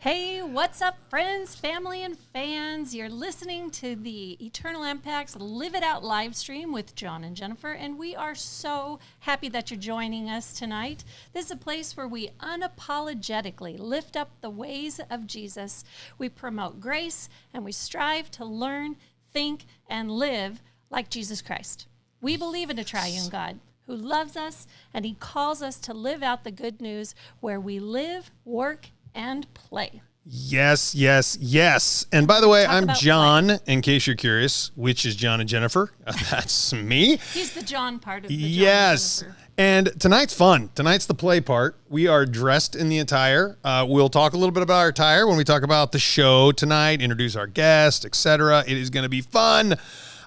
Hey, what's up, friends, family, and fans? You're listening to the Eternal Impacts Live It Out live stream with John and Jennifer, and we are so happy that you're joining us tonight. This is a place where we unapologetically lift up the ways of Jesus. We promote grace, and we strive to learn, think, and live like Jesus Christ. We believe in a triune God who loves us, and he calls us to live out the good news where we live, work, and play. Yes. And by the way, I'm John, in case you're curious, which is John and Jennifer. That's me. He's the John part of the John Yes. and Jennifer. And tonight's fun. Tonight's the play part. We are dressed in the attire. We'll talk a little bit about our attire when we talk about the show tonight, introduce our guest, etc. It is going to be fun.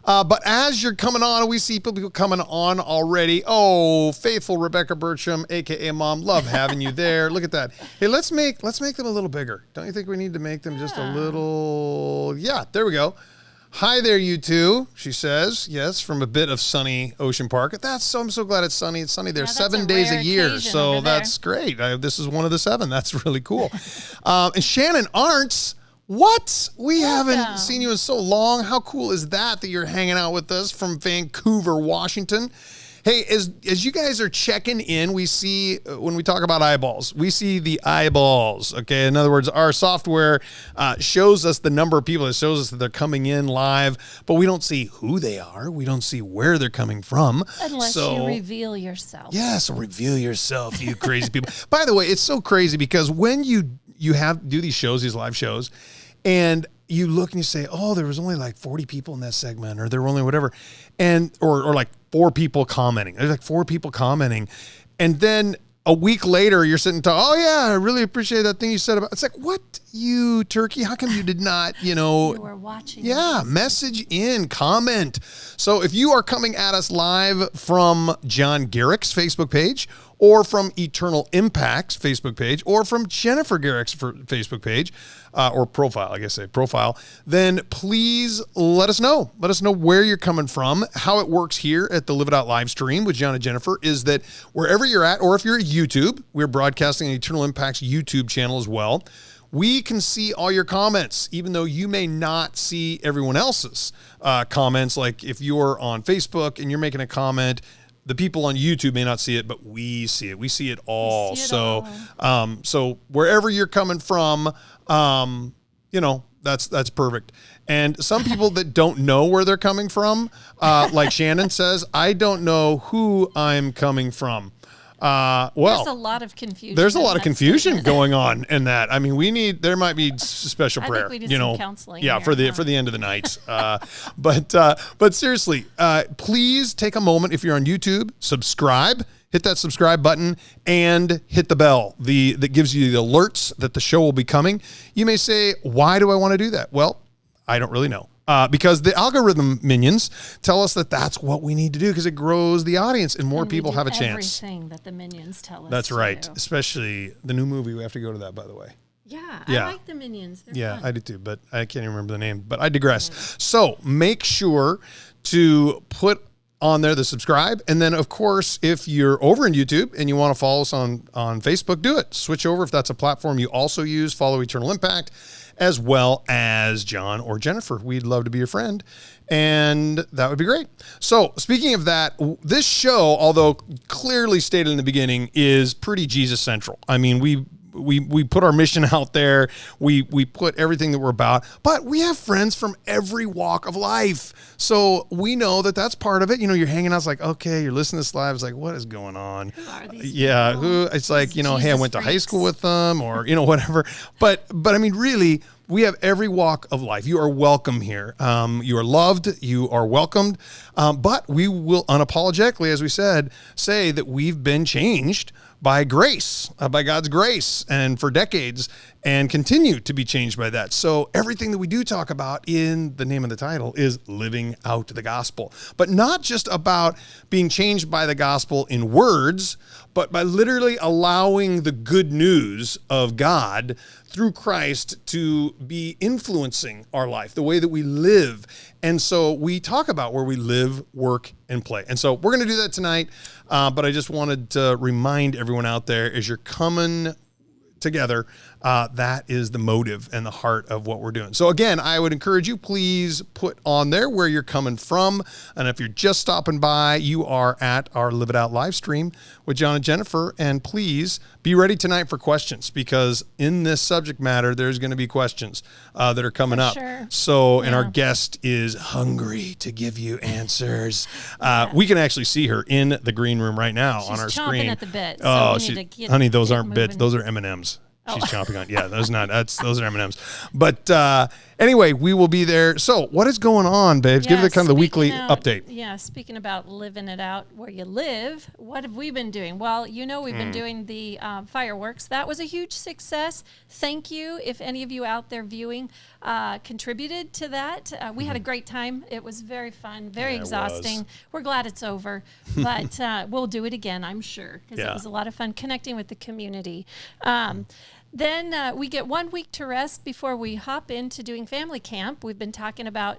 But as you're coming on, we see people coming on already. Oh, faithful Rebecca Bertram, a.k.a. Mom. Love having you there. Look at that. Hey, let's make them a little bigger. Don't you think we need to make them just a little... Yeah, there we go. Hi there, you two, she says. Yes, from a bit of sunny Ocean Park. I'm so glad it's sunny. It's sunny there 7 days a year, so that's great. This is one of the 7. That's really cool. And Shannon Arntz... What? We haven't seen you in so long. How cool is that you're hanging out with us from Vancouver, Washington? Hey, as you guys are checking in, we see, when we talk about eyeballs, we see the eyeballs, okay? In other words, our software shows us the number of people. It shows us that they're coming in live, but we don't see who they are. We don't see where they're coming from. Unless you reveal yourself. Yes, reveal yourself, you crazy people. By the way, it's so crazy because when you do these shows, these live shows, and you look and you say, oh, there was only like 40 people in that segment, or there were only whatever, and or like 4 people commenting. There's like 4 people commenting, and then a week later you're sitting talking, oh yeah, I really appreciate that thing you said about. It's like, what, you turkey? How come you did not, you were watching. Yeah, message in, comment. So if you are coming at us live from John Garrick's Facebook page, or from Eternal Impact's Facebook page, or from Jennifer Garrick's Facebook page, or profile, I guess profile, then please let us know. Let us know where you're coming from. How it works here at the Live It Out live stream with John and Jennifer is that wherever you're at, or if you're at YouTube, we're broadcasting on Eternal Impact's YouTube channel as well. We can see all your comments, even though you may not see everyone else's comments. Like if you're on Facebook and you're making a comment, the people on YouTube may not see it, but we see it. We see it all. So wherever you're coming from, that's perfect. And some people that don't know where they're coming from, like Shannon says, I don't know who I'm coming from. There's a lot of confusion. There's a lot of confusion going on in that. I mean, there might be special prayer. I think we need some counseling. Yeah, here, for the end of the night. But seriously, please take a moment if you're on YouTube, subscribe, hit that subscribe button, and hit the bell that gives you the alerts that the show will be coming. You may say, why do I want to do that? Well, I don't really know. Because the algorithm minions tell us that that's what we need to do because it grows the audience and more people have a chance. Everything that the minions tell us. That's right. Especially the new movie. We have to go to that, by the way. Yeah. I like the minions. They're fun. I do too, but I can't even remember the name. But I digress. Yeah. So make sure to put on there the subscribe. And then, of course, if you're over in YouTube and you want to follow us on Facebook, do it. Switch over if that's a platform you also use. Follow Eternal Impact, as well as John or Jennifer. We'd love to be your friend, and that would be great. So speaking of that, this show, although clearly stated in the beginning, is pretty Jesus central. I mean, we put our mission out there. We put everything that we're about, but we have friends from every walk of life. So we know that that's part of it. You're hanging out. It's like, okay, you're listening to this live. It's like, what is going on? Who are these people? It's like, hey, I went to high school with them or, whatever. But I mean, really, we have every walk of life. You are welcome here. You are loved. You are welcomed. But we will unapologetically, as we said, say that we've been changed by grace, by God's grace, and for decades, and continue to be changed by that. So everything that we do talk about in the name of the title is living out the gospel, but not just about being changed by the gospel in words, but by literally allowing the good news of God through Christ to be influencing our life, the way that we live. And so we talk about where we live, work, and play. And so we're going to do that tonight. But I just wanted to remind everyone out there as you're coming together, that is the motive and the heart of what we're doing. So again, I would encourage you, please put on there where you're coming from. And if you're just stopping by, you are at our Live It Out live stream with John and Jennifer. And please be ready tonight for questions, because in this subject matter, there's going to be questions that are coming up. Sure. So, and our guest is hungry to give you answers. We can actually see her in the green room right now on our screen. She's chomping at the bit. So honey, those aren't bits. Those are M&Ms. She's chomping on. Yeah, those are M&Ms. But anyway, we will be there. So what is going on, babes? Give it kind of the weekly update. Yeah, speaking about living it out where you live, what have we been doing? Well, we've been doing the fireworks. That was a huge success. Thank you. If any of you out there viewing contributed to that. We had a great time. It was very fun, very exhausting. We're glad it's over, but we'll do it again, I'm sure, because it was a lot of fun connecting with the community. Then we get 1 week to rest before we hop into doing family camp. We've been talking about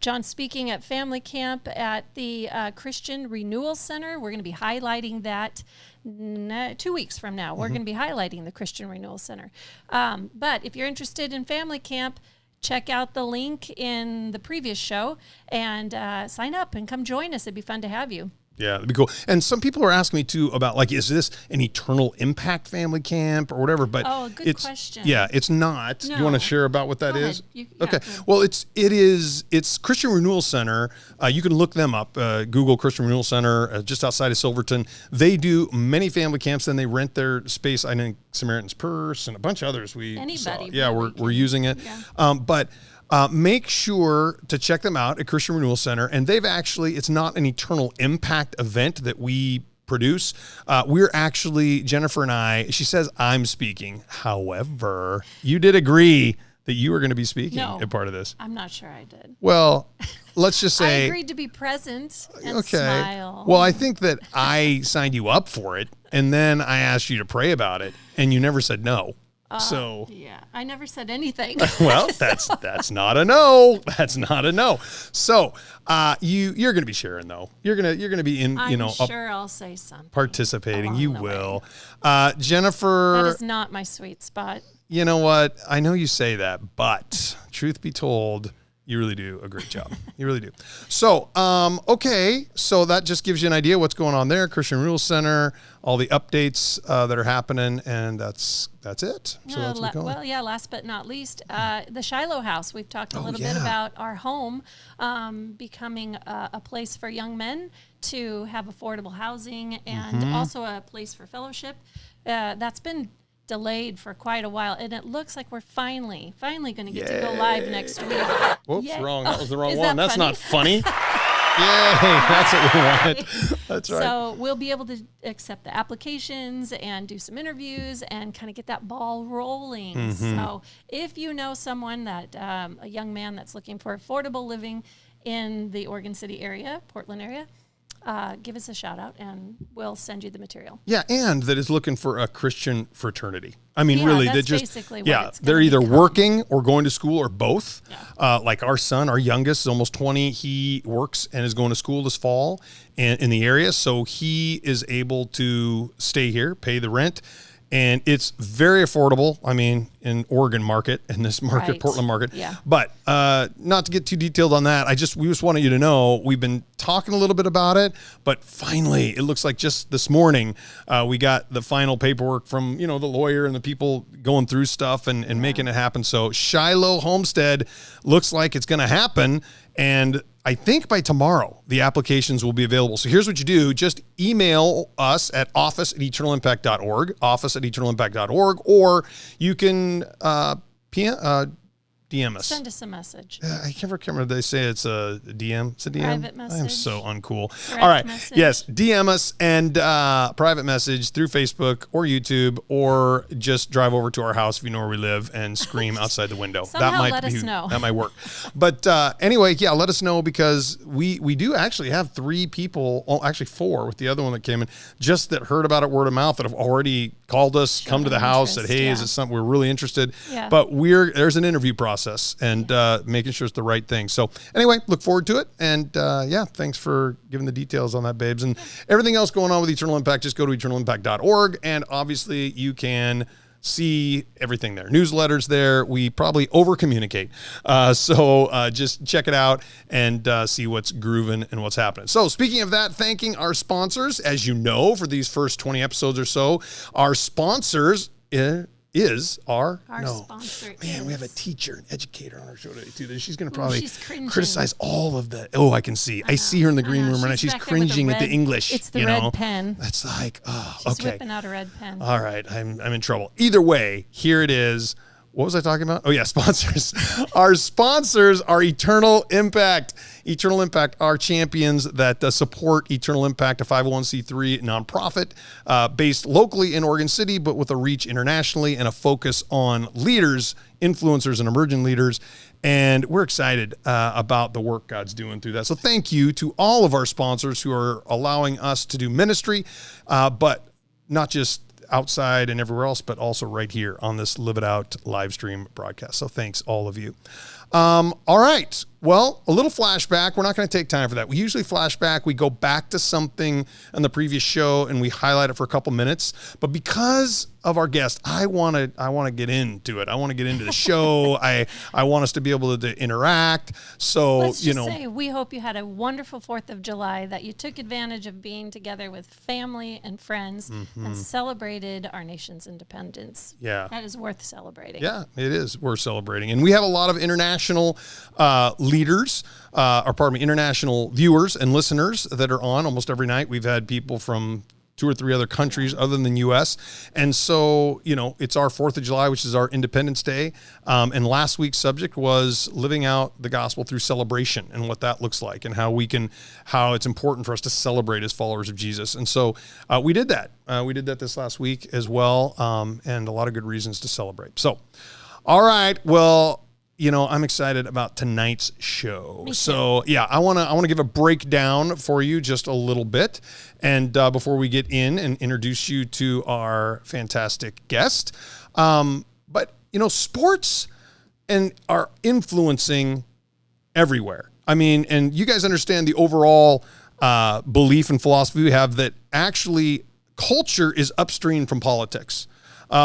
John speaking at family camp at the Christian Renewal Center. We're going to be highlighting that 2 weeks from now. We're going to be highlighting the Christian Renewal Center. But if you're interested in family camp, check out the link in the previous show and sign up and come join us. It'd be fun to have you. Yeah, that'd be cool. And some people are asking me too about, like, is this an eternal impact family camp or whatever? But good question. Yeah, it's not. No. You want to share about what that is? Okay. Go. Well, it's Christian Renewal Center. You can look them up. Google Christian Renewal Center, just outside of Silverton. They do many family camps, and they rent their space. I think Samaritan's Purse and a bunch of others. We're using it. Yeah. Make sure to check them out at Christian Renewal Center. And it's not an eternal impact event that we produce. We're actually, Jennifer and I, she says I'm speaking. However, you did agree that you were going to be speaking at part of this. I'm not sure I did. Well, let's just say. I agreed to be present and smile. Well, I think that I signed you up for it, and then I asked you to pray about it, and you never said no. I never said anything. Well, that's not a no. That's not a no. So you're going to be sharing though. You're gonna be in. I'm sure I'll say something. Participating. You will. Jennifer. That is not my sweet spot. You know what? I know you say that, but truth be told, you really do a great job. You really do. So, okay. So that just gives you an idea what's going on there. Christian Renewal Center, all the updates that are happening, and that's it. So that's what's going on. Last but not least, the Shiloh House. We've talked a little bit about our home becoming a place for young men to have affordable housing and also a place for fellowship. That's been delayed for quite a while, and it looks like we're finally going to get to go live next week. Whoops, wrong. That was the wrong Is one. that That's funny? not funny. Yay, that's what we wanted. That's right. So we'll be able to accept the applications and do some interviews and kind of get that ball rolling. So if you know someone that, a young man that's looking for affordable living in the Oregon City area, Portland area, give us a shout out and we'll send you the material. Yeah, and that is looking for a Christian fraternity. I mean, really, that's they just basically what it's they're gonna either become. working or going to school or both. Yeah. Like our son, our youngest, is almost 20. He works and is going to school this fall in the area, so he is able to stay here, pay the rent. And it's very affordable. I mean, in Oregon market, in this market, Right. Portland market. Yeah. But not to get too detailed on that, we just wanted you to know we've been talking a little bit about it. But finally, it looks like just this morning we got the final paperwork from the lawyer and the people going through stuff and making it happen. So Shiloh Homestead looks like it's going to happen. And I think by tomorrow, the applications will be available. So here's what you do. Just email us at office@eternalimpact.org, office@eternalimpact.org, or you can DM us. Send us a message. I can't remember. They say it's a DM. It's a DM. Private message. I am so uncool. Direct All right. message. Yes. DM us and private message through Facebook or YouTube, or just drive over to our house if you know where we live and scream outside the window. Somehow let us know. That might work. But anyway, let us know, because we do actually have 3 people, actually 4 with the other one that came in, just that heard about it word of mouth, that have already called us, come to the house, said, hey, is it something we're really interested? Yeah. But there's an interview process and making sure it's the right thing. So anyway, look forward to it. And thanks for giving the details on that, babes. And everything else going on with Eternal Impact, just go to eternalimpact.org. And obviously you can see everything there. Newsletters there. We probably over communicate. So just check it out and see what's grooving and what's happening. So speaking of that, thanking our sponsors, as you know, for these first 20 episodes or so, our sponsors sponsor. Man, we have a teacher, an educator on our show today too. She's going to probably she's criticize all of the. I can see. I see her in the green room right now. She's cringing at the English. It's the red pen. That's like, She's okay. whipping out a red pen. All right, I'm in trouble. Either way, here it is. What was I talking about? Oh yeah, sponsors. Our sponsors are Eternal Impact. Eternal Impact are champions that support Eternal Impact, a 501c3 nonprofit based locally in Oregon City, but with a reach internationally and a focus on leaders, influencers, and emerging leaders. And we're excited about the work God's doing through that. So thank you to all of our sponsors who are allowing us to do ministry, but not just outside and everywhere else, but also right here on this Live It Out live stream broadcast. So thanks all of you. All right. Well, a little flashback. We're not going to take time for that. We usually flashback. We go back to something in the previous show and we highlight it for a couple minutes. But because of our guest, I want to get into it. I want to get into the show. I want us to be able to interact. So, let's just say we hope you had a wonderful 4th of July, that you took advantage of being together with family and friends and celebrated our nation's independence. Yeah. That is worth celebrating. Yeah, it is. We're celebrating. And we have a lot of international leaders, international viewers and listeners that are on almost every night. We've had people from 2 or 3 other countries other than the U.S. And so, it's our 4th of July, which is our Independence Day. And last week's subject was living out the gospel through celebration and what that looks like and how it's important for us to celebrate as followers of Jesus. And so we did that. We did that this last week as well. And a lot of good reasons to celebrate. So, all right. Well, I'm excited about tonight's show. So yeah, I want to give a breakdown for you just a little bit. And before we get in and introduce you to our fantastic guest. But sports are influencing everywhere. I mean, and you guys understand the overall belief and philosophy we have that actually culture is upstream from politics.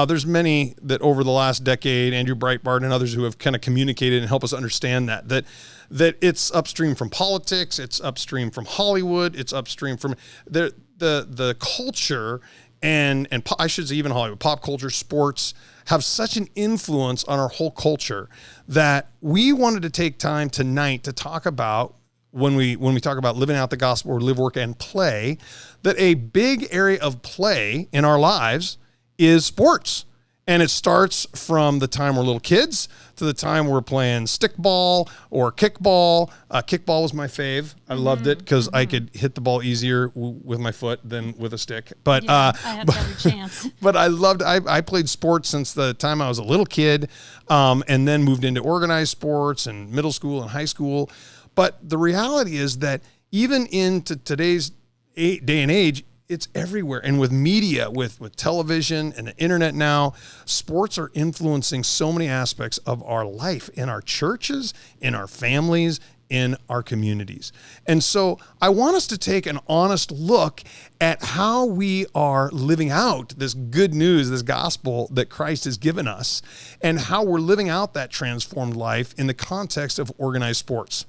There's many that over the last decade, Andrew Breitbart and others who have kind of communicated and helped us understand that it's upstream from politics, it's upstream from Hollywood, it's upstream from the culture and I should say even Hollywood, pop culture, sports have such an influence on our whole culture that we wanted to take time tonight to talk about when we talk about living out the gospel or live, work, and play, that a big area of play in our lives is sports. And it starts from the time we're little kids to the time we're playing stickball or kickball. Kickball was my fave. I loved it because I could hit the ball easier with my foot than with a stick. But I had a better chance. But I played sports since the time I was a little kid, and then moved into organized sports in middle school and high school. But the reality is that even into today's day and age, it's everywhere. And with media, with television and the internet now, sports are influencing so many aspects of our life in our churches, in our families, in our communities. And so I want us to take an honest look at how we are living out this good news, this gospel that Christ has given us, and how we're living out that transformed life in the context of organized sports.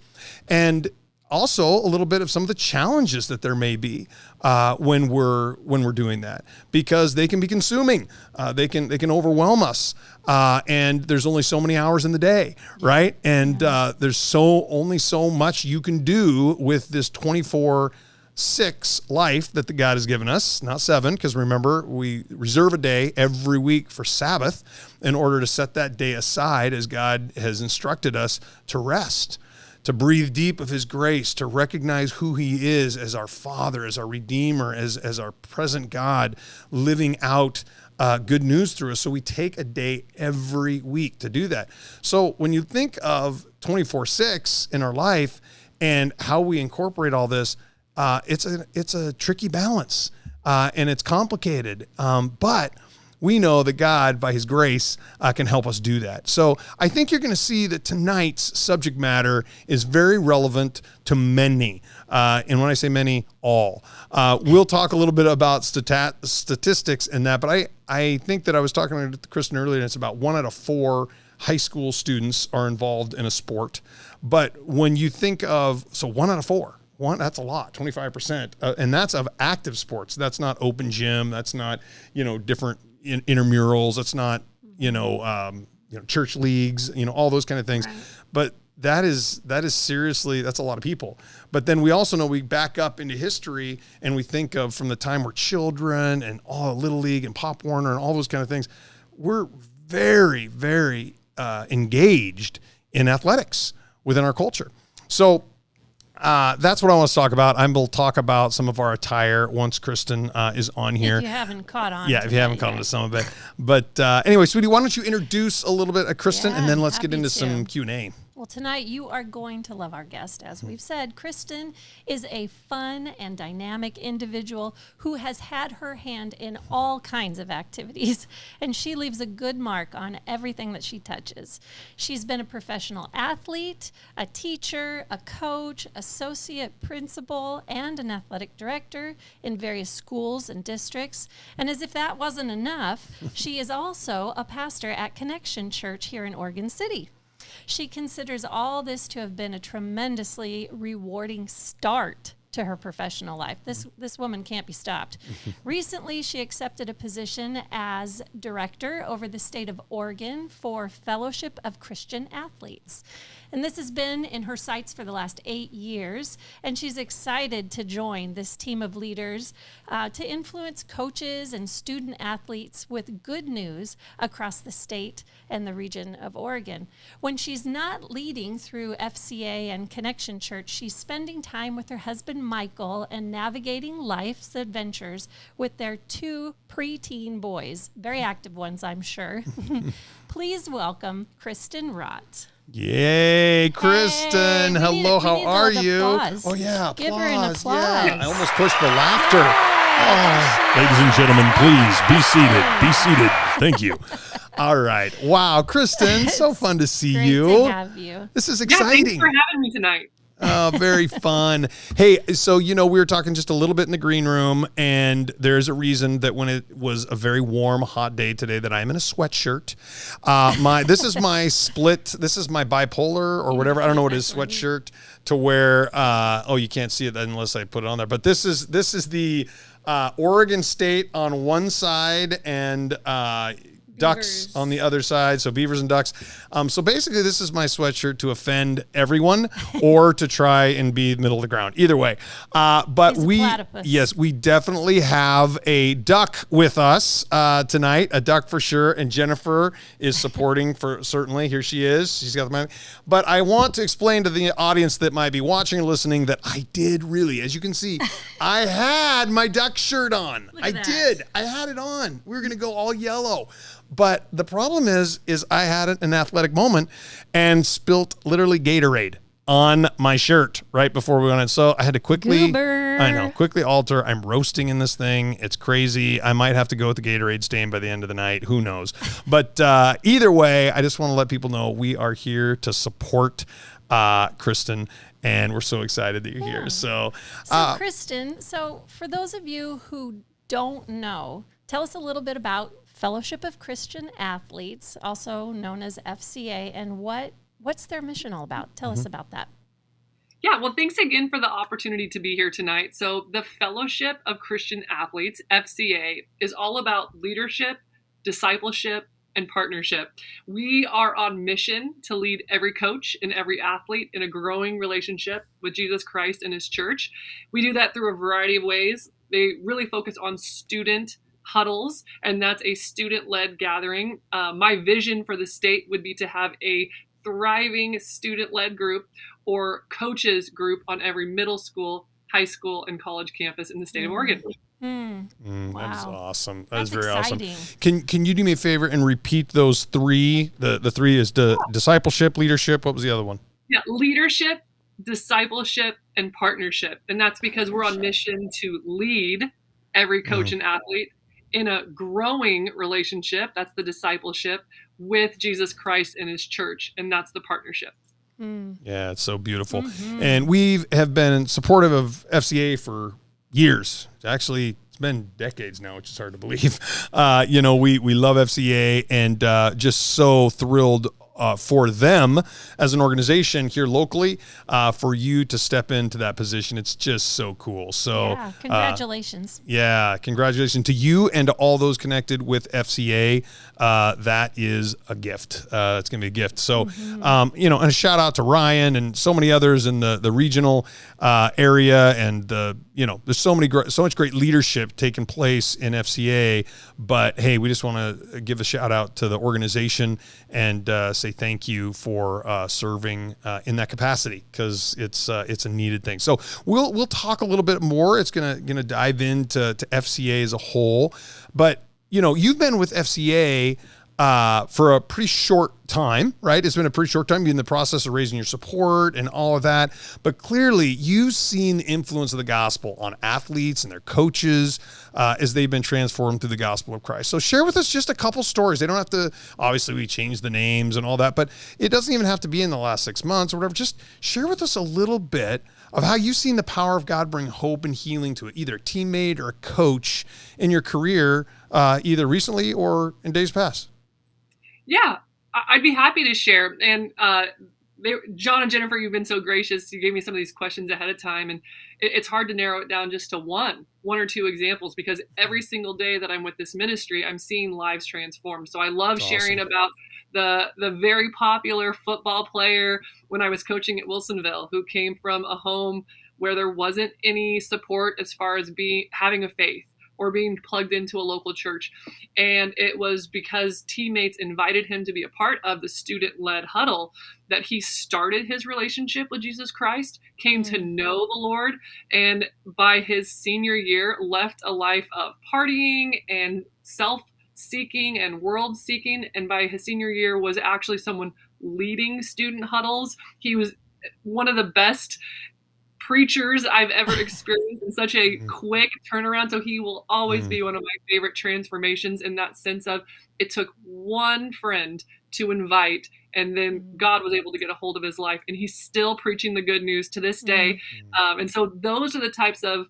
And also a little bit of some of the challenges that there may be when we're doing that, because they can be consuming. They can overwhelm us, and there's only so many hours in the day, right? And there's only so much you can do with this 24/6 life that the God has given us, not 7, because remember, we reserve a day every week for Sabbath in order to set that day aside as God has instructed us to rest, to breathe deep of his grace, to recognize who he is as our Father, as our Redeemer, as our present God, living out good news through us. So we take a day every week to do that. So when you think of 24/6 in our life and how we incorporate all this, it's a tricky balance, and it's complicated. But we know that God, by his grace, can help us do that. So I think you're going to see that tonight's subject matter is very relevant to many. And when I say many, all. We'll talk a little bit about statistics and that, but I think that I was talking to Kristen earlier, and it's about 1 out of 4 high school students are involved in a sport. But when you think of, so 1 out of 4, that's a lot, 25%. And that's of active sports. That's not open gym. That's not, different intramurals. That's not, church leagues, all those kind of things. Right. But that is seriously, that's a lot of people. But then we also know we back up into history and we think of from the time we're children and all Little League and Pop Warner and all those kind of things. We're very, very engaged in athletics within our culture. So that's what I want to talk about. I will talk about some of our attire once Kristen is on here. If you haven't caught on. Yeah, if you haven't caught on to some of it. But anyway, sweetie, why don't you introduce a little bit of Kristen, and then let's get into some Q&A. Well, tonight you are going to love our guest. As we've said, Kristen is a fun and dynamic individual who has had her hand in all kinds of activities, and she leaves a good mark on everything that she touches. She's been a professional athlete, a teacher, a coach, associate principal, and an athletic director in various schools and districts. And as if that wasn't enough, she is also a pastor at Connection Church here in Oregon City. She considers all this to have been a tremendously rewarding start to her professional life. This woman can't be stopped. Recently, she accepted a position as director over the state of Oregon for Fellowship of Christian Athletes. And this has been in her sights for the last 8 years, and she's excited to join this team of leaders to influence coaches and student athletes with good news across the state and the region of Oregon. When she's not leading through FCA and Connection Church, she's spending time with her husband Michael and navigating life's adventures with their 2 preteen boys, very active ones, I'm sure. Please welcome Kristen Rott. Yay, Kristen. Hey, Hello, how are you? Applause. Oh, yeah, applause. Give her an applause. Yeah, I almost pushed the laughter. Ladies and gentlemen, please be seated. Be seated. Thank you. All right. Wow, Kristen, so fun to see Great you. to have you. This is Yeah, exciting. thanks for having me tonight. Oh, very fun. Hey, so, we were talking just a little bit in the green room, and there's a reason that when it was a very warm, hot day today that I'm in a sweatshirt. This is my split. This is my bipolar or whatever. I don't know what it is, sweatshirt to wear. You can't see it unless I put it on there. But this is the Oregon State on one side and Ducks on the other side, so Beavers and Ducks. So basically, this is my sweatshirt to offend everyone or to try and be middle of the ground. Either way. But we definitely have a duck with us tonight, a duck for sure, and Jennifer is supporting for certainly. Here she is. She's got the mic. But I want to explain to the audience that might be watching or listening that I did really, as you can see, I had my duck shirt on. I did. I had it on. We were going to go all yellow. But the problem is I had an athletic moment and spilt literally Gatorade on my shirt right before we went in. So I had to quickly alter. I'm roasting in this thing. It's crazy. I might have to go with the Gatorade stain by the end of the night. Who knows? But either way, I just want to let people know we are here to support Kristen, and we're so excited that you're here. So Kristen, for those of you who don't know, tell us a little bit about Fellowship of Christian Athletes, also known as FCA, and what's their mission all about? Tell us about that. Yeah, well, thanks again for the opportunity to be here tonight. So the Fellowship of Christian Athletes, FCA, is all about leadership, discipleship, and partnership. We are on mission to lead every coach and every athlete in a growing relationship with Jesus Christ and his church. We do that through a variety of ways. They really focus on student huddles, and that's a student-led gathering. My vision for the state would be to have a thriving student-led group or coaches group on every middle school, high school, and college campus in the state of Oregon. Wow. That is awesome. That's very exciting. Awesome. Can you do me a favor and repeat those 3? The 3 is discipleship, leadership. What was the other one? Yeah, leadership, discipleship, and partnership. And that's because we're on mission to lead every coach and athlete in a growing relationship, that's the discipleship, with Jesus Christ and his church, and that's the partnership. Yeah, it's so beautiful. And we have been supportive of FCA for years. Actually, it's been decades now, which is hard to believe. We love FCA and just so thrilled for them as an organization here locally, for you to step into that position. It's just so cool. So congratulations. Congratulations to you and to all those connected with FCA. That is a gift. It's going to be a gift. So, and a shout out to Ryan and so many others in the regional area. And, there's so much great leadership taking place in FCA. But hey, we just want to give a shout out to the organization and say thank you for serving in that capacity, because it's a needed thing. So we'll talk a little bit more. It's gonna dive into FCA as a whole, but you've been with FCA for a pretty short time, right? It's been a pretty short time. You're in the process of raising your support and all of that, but clearly you've seen the influence of the gospel on athletes and their coaches as they've been transformed through the gospel of Christ. So share with us just a couple stories. They don't have to, obviously we changed the names and all that, but it doesn't even have to be in the last 6 months or whatever. Just share with us a little bit of how you've seen the power of God bring hope and healing to either a teammate or a coach in your career, either recently or in days past. Yeah, I'd be happy to share. And John and Jennifer, you've been so gracious. You gave me some of these questions ahead of time, and it's hard to narrow it down just to one or two examples, because every single day that I'm with this ministry, I'm seeing lives transformed. So I love sharing about the very popular football player when I was coaching at Wilsonville, who came from a home where there wasn't any support as far as having a faith or being plugged into a local church. And it was because teammates invited him to be a part of the student-led huddle that he started his relationship with Jesus Christ, came to know the Lord, and by his senior year left a life of partying and self-seeking and world-seeking. And by his senior year was actually someone leading student huddles. He was one of the best preachers I've ever experienced in such a quick turnaround. So he will always be one of my favorite transformations, in that sense of it took one friend to invite, and then God was able to get a hold of his life, and he's still preaching the good news to this day. And so those are the types of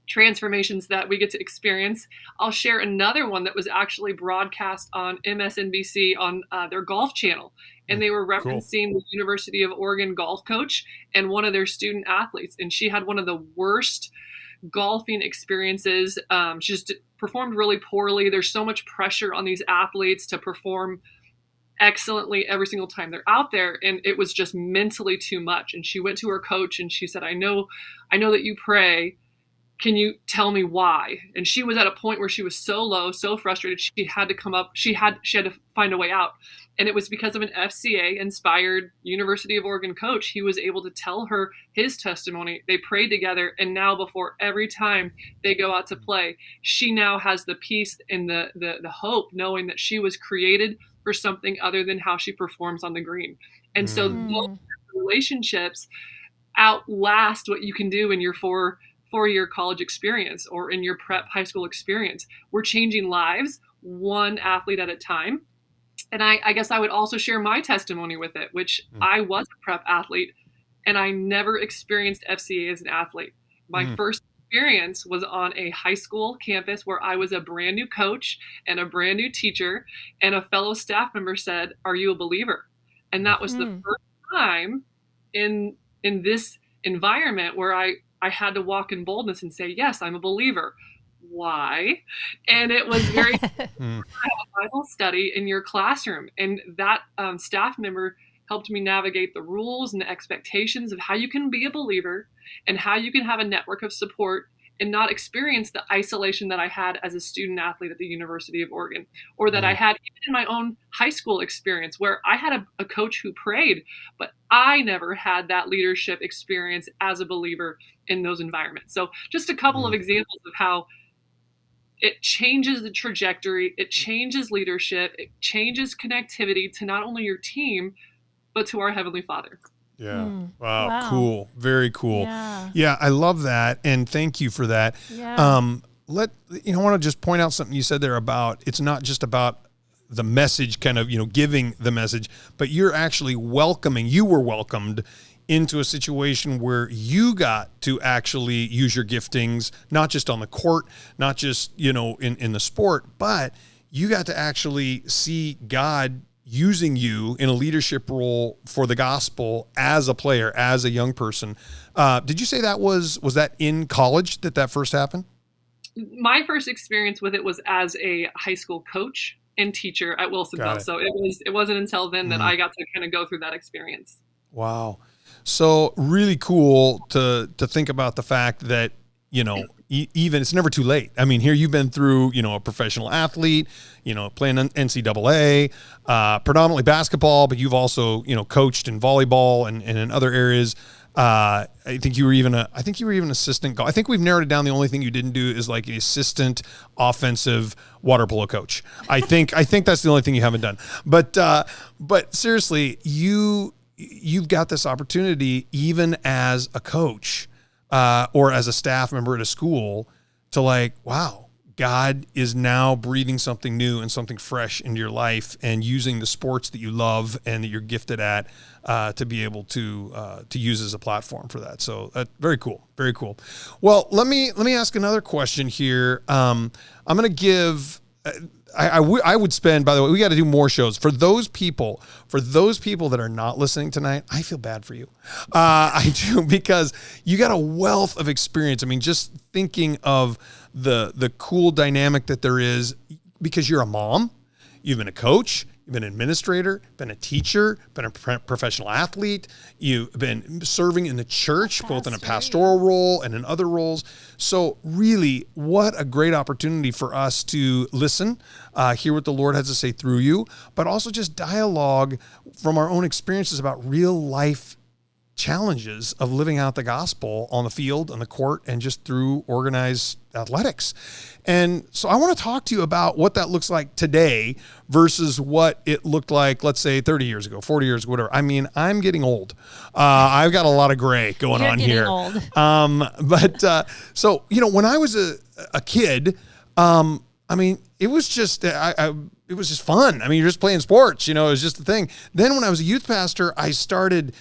transformations that we get to experience. I'll share another one that was actually broadcast on MSNBC on their golf channel. And they were referencing the University of Oregon golf coach and one of their student athletes. And she had one of the worst golfing experiences. She just performed really poorly. There's so much pressure on these athletes to perform excellently every single time they're out there. And it was just mentally too much. And she went to her coach and she said, I know that you pray. Can you tell me why? And she was at a point where she was so low, so frustrated, she had to come up. She had to find a way out. And it was because of an FCA inspired University of Oregon coach. He was able to tell her his testimony. They prayed together. And now before every time they go out to play, she now has the peace and the hope, knowing that she was created for something other than how she performs on the green. And so those relationships outlast what you can do in your four-year college experience or in your prep high school experience. We're changing lives one athlete at a time. And I guess I would also share my testimony with it, which I was a prep athlete and I never experienced FCA as an athlete. My first experience was on a high school campus where I was a brand new coach and a brand new teacher, and a fellow staff member said, "Are you a believer?" And that was the first time in this environment where I had to walk in boldness and say, yes, I'm a believer. Why? And it was very Bible study in your classroom. And that staff member helped me navigate the rules and the expectations of how you can be a believer and how you can have a network of support and not experience the isolation that I had as a student athlete at the University of Oregon, or that I had even in my own high school experience where I had a coach who prayed, but I never had that leadership experience as a believer in those environments. So just a couple of examples of how it changes the trajectory, it changes leadership, it changes connectivity to not only your team, but to our Heavenly Father. Yeah. Wow. Cool. Very cool. Yeah. I love that. And thank you for that. Yeah. I want to just point out something you said there about, it's not just about the message kind of, giving the message, but you're actually you were welcomed into a situation where you got to actually use your giftings, not just on the court, not just, in the sport, but you got to actually see God using you in a leadership role for the gospel as a player, as a young person. Did you say that was that in college that first happened? My first experience with it was as a high school coach and teacher at Wilsonville. So it wasn't until then that I got to kind of go through that experience. Wow. So really cool to think about the fact that, even it's never too late. I mean, here you've been through, a professional athlete, playing NCAA, predominantly basketball, but you've also, coached in volleyball and in other areas. I think you were even assistant. I think we've narrowed it down. The only thing you didn't do is like an assistant offensive water polo coach. I think that's the only thing you haven't done. But seriously, you've got this opportunity even as a coach, or as a staff member at a school to wow, God is now breathing something new and something fresh into your life and using the sports that you love and that you're gifted at, to be able to use as a platform for that. So very cool. Very cool. Well, let me ask another question here. I'm going to give, I would spend, by the way, we got to do more shows for those people that are not listening tonight. I feel bad for you. I do, because you got a wealth of experience. I mean, just thinking of the cool dynamic that there is, because you're a mom, you've been a coach, you've been an administrator, been a teacher, been a professional athlete. You've been serving in the church, both in a pastoral role and in other roles. So really, what a great opportunity for us to listen, hear what the Lord has to say through you, but also just dialogue from our own experiences about real life challenges of living out the gospel on the field, on the court, and just through organized athletics. And so I want to talk to you about what that looks like today versus what it looked like, let's say 30 years ago, 40 years ago, whatever. I mean, I'm getting old. I've got a lot of gray going on here. Old. So, when I was a kid, I mean, it was just, it was just fun. I mean, you're just playing sports, it was just the thing. Then when I was a youth pastor, I started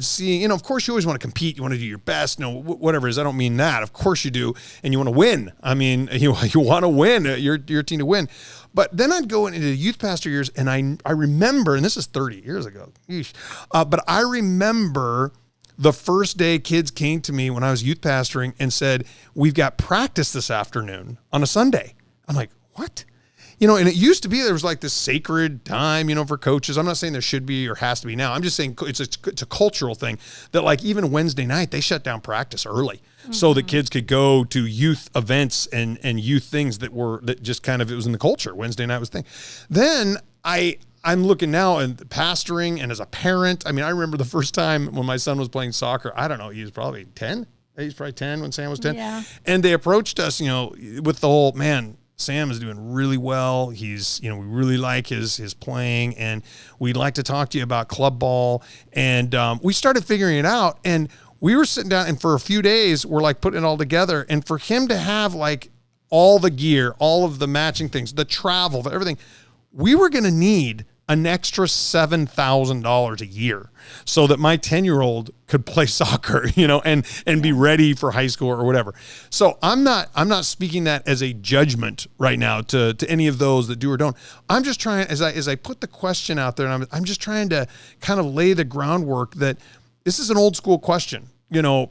seeing, of course you always want to compete. You want to do your best, whatever it is. I don't mean that. Of course you do. And you want to win. I mean, you want to win, your team to win. But then I'd go into the youth pastor years, and I remember, and this is 30 years ago, but I remember the first day kids came to me when I was youth pastoring and said, "We've got practice this afternoon on a Sunday." I'm like, what? And it used to be there was like this sacred time, for coaches. I'm not saying there should be or has to be now. I'm just saying it's a cultural thing that like even Wednesday night, they shut down practice early so that kids could go to youth events and youth things that just kind of, it was in the culture. Wednesday night was the thing. Then I'm looking now and pastoring and as a parent. I mean, I remember the first time when my son was playing soccer. I don't know, he was probably 10. He's probably 10 when Sam was 10. Yeah. And they approached us, with the whole, man, Sam is doing really well. He's, we really like his playing, and we'd like to talk to you about club ball. And we started figuring it out, and we were sitting down, and for a few days, we're like putting it all together. And for him to have like all the gear, all of the matching things, the travel, everything, we were going to need an extra $7,000 a year so that my 10-year-old could play soccer, and be ready for high school or whatever. So I'm not speaking that as a judgment right now to any of those that do or don't. I'm just trying, as I put the question out there, and I'm just trying to kind of lay the groundwork that this is an old school question,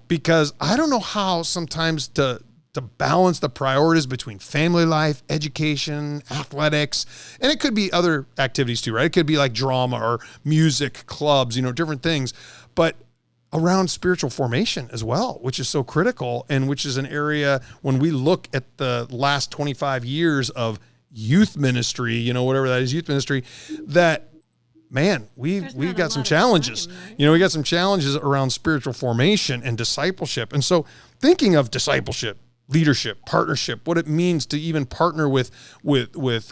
because I don't know how sometimes to balance the priorities between family life, education, athletics, and it could be other activities too, right? It could be like drama or music, clubs, different things, but around spiritual formation as well, which is so critical, and which is an area when we look at the last 25 years of youth ministry, whatever that is, youth ministry, that man, we've got some challenges. We got some challenges around spiritual formation and discipleship. And so thinking of discipleship, leadership, partnership, what it means to even partner with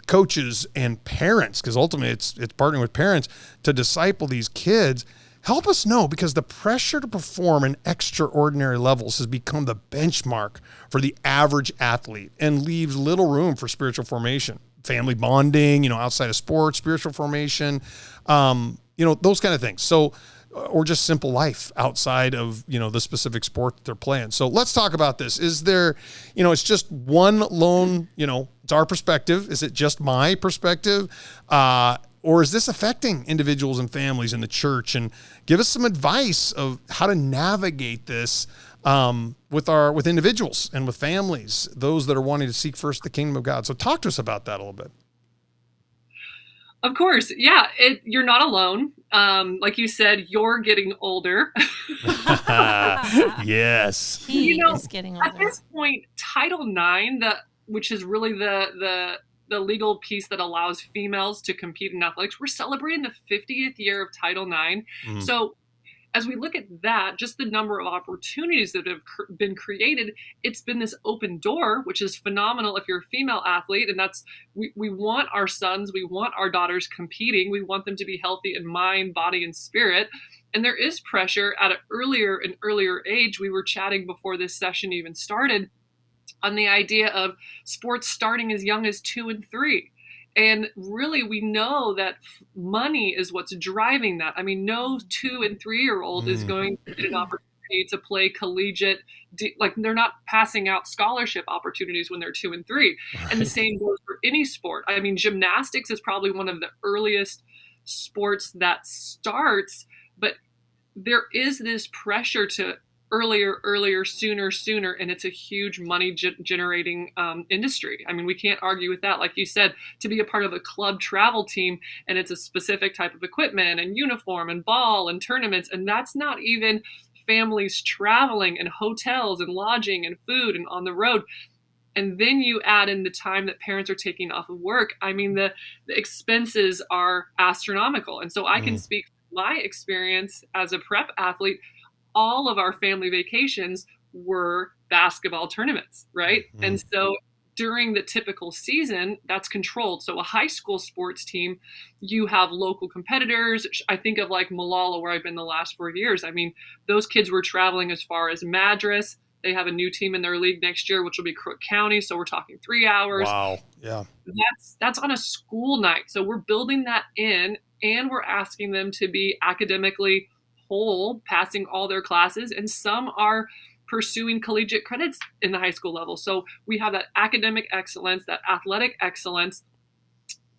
coaches and parents, because ultimately it's partnering with parents to disciple these kids. Help us know, because the pressure to perform in extraordinary levels has become the benchmark for the average athlete and leaves little room for spiritual formation, family bonding, outside of sports, spiritual formation, those kind of things. So, or just simple life outside of, the specific sport that they're playing. So let's talk about this. Is there, it's just one lone, it's our perspective. Is it just my perspective? Or is this affecting individuals and families in the church? And give us some advice of how to navigate this with individuals and with families, those that are wanting to seek first the kingdom of God. So talk to us about that a little bit. Of course. Yeah. You're not alone. Like you said, you're getting older. Yes. He is getting older. At this point, Title IX, which is really the legal piece that allows females to compete in athletics, we're celebrating the 50th year of Title IX. Mm-hmm. So as we look at that, just the number of opportunities that have been created, it's been this open door, which is phenomenal if you're a female athlete. And that's, we want our sons, we want our daughters competing. We want them to be healthy in mind, body, and spirit. And there is pressure at an earlier age. We were chatting before this session even started on the idea of sports starting as young as 2 and 3. And really, we know that money is what's driving that. I mean, no 2 and 3-year-old is going to get an opportunity to play collegiate, like they're not passing out scholarship opportunities when they're 2 and 3. Right. And the same goes for any sport. I mean, gymnastics is probably one of the earliest sports that starts, but there is this pressure to earlier, sooner, and it's a huge money generating industry. I mean, we can't argue with that. Like you said, to be a part of a club travel team, and it's a specific type of equipment and uniform and ball and tournaments, and that's not even families traveling and hotels and lodging and food and on the road. And then you add in the time that parents are taking off of work. I mean, the expenses are astronomical. And so I can speak from my experience as a prep athlete. All of our family vacations were basketball tournaments, right? Mm-hmm. And so during the typical season, that's controlled. So a high school sports team, you have local competitors. I think of like Malala, where I've been the last 4 years. I mean, those kids were traveling as far as Madras. They have a new team in their league next year, which will be Crook County. So we're talking 3 hours. Wow. Yeah. That's on a school night. So we're building that in, and we're asking them to be academically whole, passing all their classes, and some are pursuing collegiate credits in the high school level. So we have that academic excellence, that athletic excellence.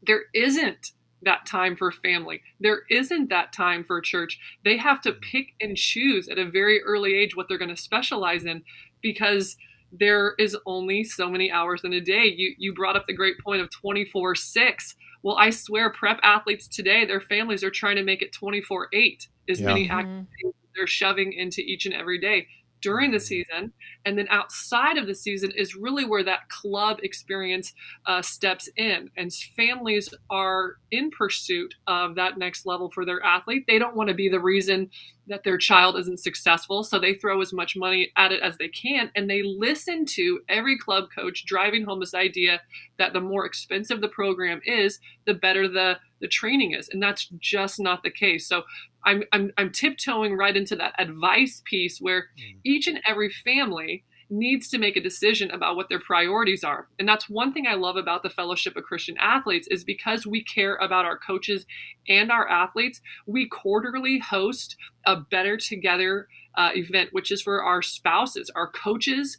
There isn't that time for family. There isn't that time for church. They have to pick and choose at a very early age what they're going to specialize in, because there is only so many hours in a day. You brought up the great point of 24/6. Well, I swear prep athletes today, their families are trying to make it 24/8. As many activities they're shoving into each and every day during the season. And then outside of the season is really where that club experience steps in. And families are in pursuit of that next level for their athlete. They don't want to be the reason that their child isn't successful. So they throw as much money at it as they can. And they listen to every club coach driving home this idea that the more expensive the program is, the better the training is. And that's just not the case. So I'm tiptoeing right into that advice piece where each and every family needs to make a decision about what their priorities are. And that's one thing I love about the Fellowship of Christian Athletes, is because we care about our coaches and our athletes, we quarterly host a Better Together event, which is for our spouses, our coaches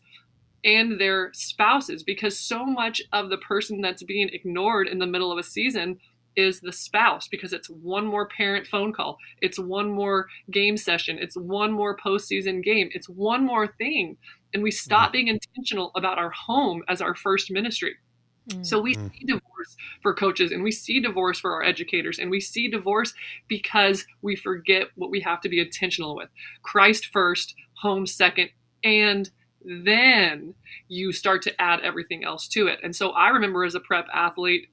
and their spouses, because so much of the person that's being ignored in the middle of a season is the spouse, because it's one more parent phone call. It's one more game session. It's one more postseason game. It's one more thing. And we stop being intentional about our home as our first ministry. So we see divorce for coaches, and we see divorce for our educators, and we see divorce because we forget what we have to be intentional with. Christ first, home second, and then you start to add everything else to it. And so I remember as a prep athlete,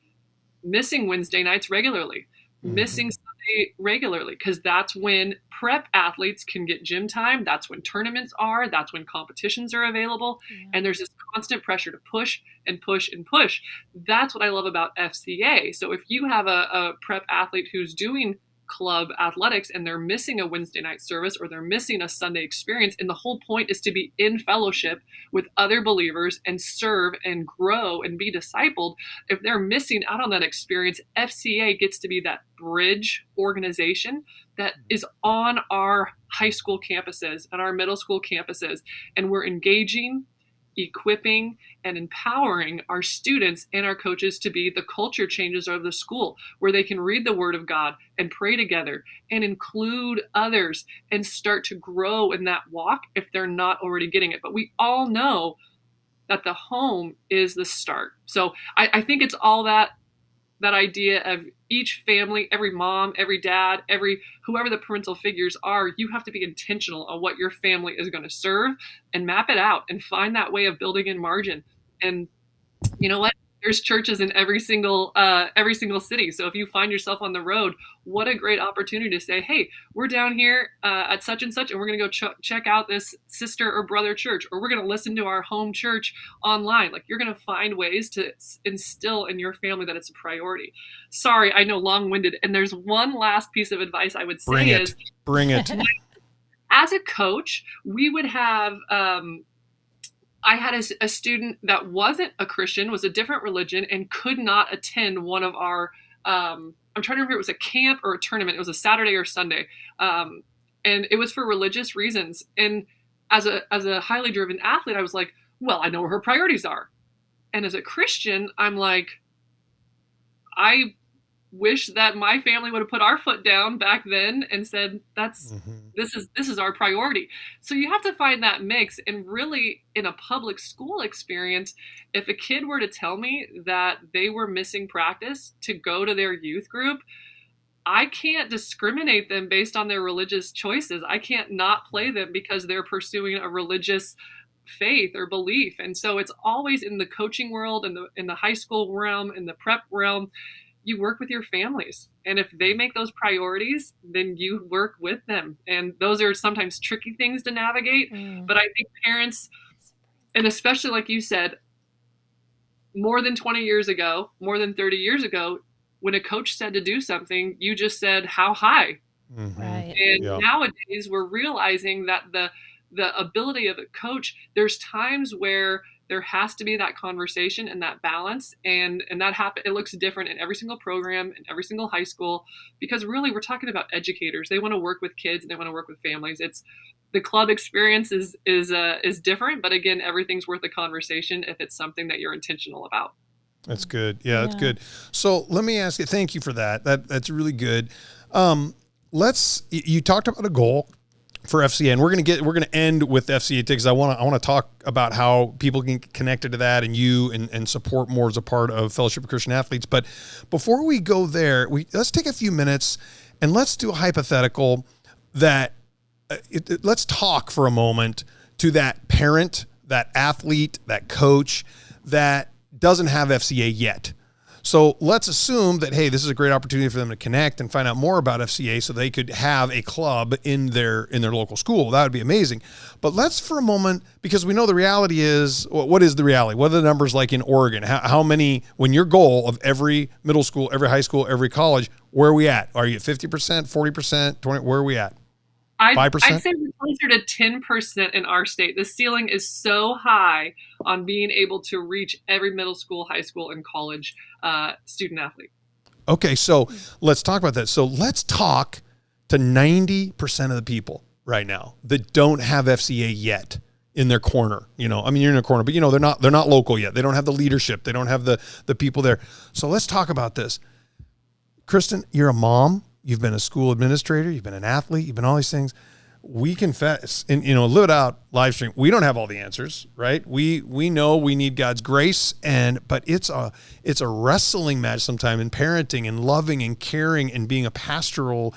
missing Wednesday nights regularly, missing Sunday regularly, because that's when prep athletes can get gym time. That's when tournaments are. That's when competitions are available. And there's this constant pressure to push and push and push. That's what I love about FCA. So if you have a prep athlete who's doing club athletics and they're missing a Wednesday night service or they're missing a Sunday experience. And the whole point is to be in fellowship with other believers and serve and grow and be discipled. If they're missing out on that experience, FCA gets to be that bridge organization that is on our high school campuses and our middle school campuses. And we're engaging, equipping, and empowering our students and our coaches to be the culture changers of the school, where they can read the Word of God and pray together and include others and start to grow in that walk if they're not already getting it. But we all know that the home is the start. So I think it's all that idea of each family, every mom, every dad, whoever the parental figures are, you have to be intentional on what your family is going to serve and map it out and find that way of building in margin. And you know what? There's churches in every single city. So if you find yourself on the road, what a great opportunity to say, hey, we're down here at such and such, and we're going to go check out this sister or brother church, or we're going to listen to our home church online. Like, you're going to find ways to instill in your family that it's a priority. Sorry, I know, long-winded. And there's one last piece of advice I would say Bring it. As a coach, we would have, I had a student that wasn't a Christian, was a different religion, and could not attend one of our, I'm trying to remember, it was a camp or a tournament. It was a Saturday or Sunday. And it was for religious reasons. And as a highly driven athlete, I was like, well, I know where her priorities are. And as a Christian, I'm like, I wish that my family would have put our foot down back then and said, this is our priority. So you have to find that mix. And really, in a public school experience, if a kid were to tell me that they were missing practice to go to their youth group, I can't discriminate them based on their religious choices. I can't not play them because they're pursuing a religious faith or belief. And so it's always in the coaching world, in the high school realm, in the prep realm, you work with your families. And if they make those priorities, then you work with them. And those are sometimes tricky things to navigate. But I think parents, and especially like you said, more than 20 years ago, more than 30 years ago, when a coach said to do something, you just said, how high? Right. And nowadays we're realizing that the ability of a coach, there's times where there has to be that conversation and that balance, and that happen. It looks different in every single program, in every single high school, because really we're talking about educators. They want to work with kids and they want to work with families. It's the club experience is different, but again, everything's worth a conversation if it's something that you're intentional about. That's good. Yeah, that's good. So let me ask you. Thank you for that. That's really good. You talked about a goal for FCA, and we're going to end with FCA because I want to talk about how people can get connected to that and support more as a part of Fellowship of Christian Athletes. But before we go there, let's take a few minutes and let's do a hypothetical that let's talk for a moment to that parent, that athlete, that coach that doesn't have FCA yet. So let's assume that, hey, this is a great opportunity for them to connect and find out more about FCA so they could have a club in their local school. That would be amazing. But let's for a moment, because we know the reality is, what is the reality? What are the numbers like in Oregon? How many, when your goal of every middle school, every high school, every college, where are we at? Are you at 50%, 40%, 20%? Where are we at? 5%? I'd say we're closer to 10% in our state. The ceiling is so high on being able to reach every middle school, high school, and college student athlete. Okay, so let's talk about that. So let's talk to 90% of the people right now that don't have FCA yet in their corner. You're in a corner, but they're not local yet. They don't have the leadership. They don't have the people there. So let's talk about this. Kristen, you're a mom. You've been a school administrator. You've been an athlete. You've been all these things. We confess and, Live It Out Livestream. We don't have all the answers, right? We know we need God's grace, but it's a wrestling match sometimes in parenting and loving and caring and being a pastoral,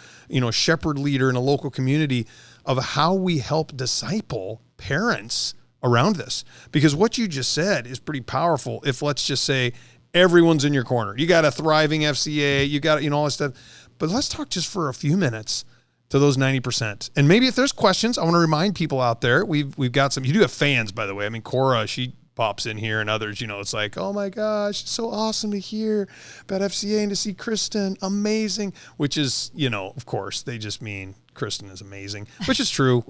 shepherd leader in a local community of how we help disciple parents around this. Because what you just said is pretty powerful. If let's just say everyone's in your corner, you got a thriving FCA, you got, all this stuff. But let's talk just for a few minutes to those 90%. And maybe if there's questions, I want to remind people out there, we've got some, you do have fans, by the way. I mean, Cora, she pops in here, and others, it's like, oh my gosh, it's so awesome to hear about FCA and to see Kristen, amazing, which is, of course, they just mean Kristen is amazing, which is true.